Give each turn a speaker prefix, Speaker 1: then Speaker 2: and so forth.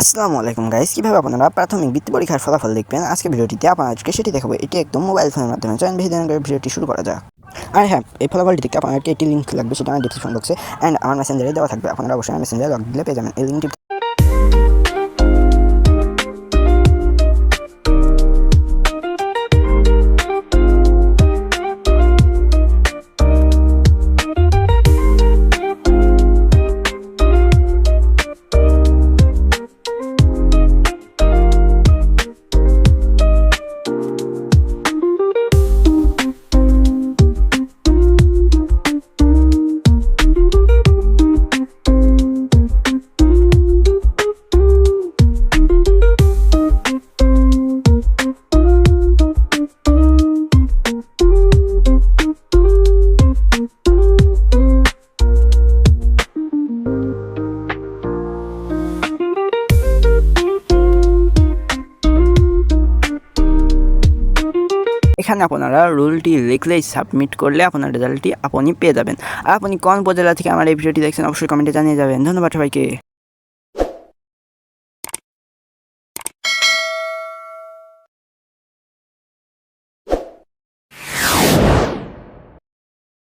Speaker 1: আসসালামু আলাইকুম গাইস, কীভাবে আপনারা প্রাথমিক বৃত্তি পরীক্ষার ফলাফল দেখবেন আজকে ভিডিওটিতে আপনাদেরকে সেটি দেখাবো। এটি একদম মোবাইল ফোনের মাধ্যমে। চয়ন বেশি দেরি করে ভিডিওটি শুরু করা যাক। আর হ্যাঁ, এই ফলাফলটি দেখতে আপনাদেরকে একটি লিঙ্ক লাগবে, সেটা আমার ডিসক্রিপশন বক্সে অ্যান্ড আমার মেসেঞ্জারে দেওয়া থাকবে। আপনারা অবশ্যই মেসেঞ্জারে লগ দিলে পেয়ে যাবেন এই লিঙ্কটি। এখানে আপনারা রুলটি লিখলেই সাবমিট করলে আপনার রেজাল্টটি আপনি পেয়ে যাবেন। আর আপনি কোন উপজেলা থেকে আমার এই ভিডিওটি দেখছেন অবশ্যই কমেন্টে জানিয়ে যাবেন। ধন্যবাদ সবাইকে।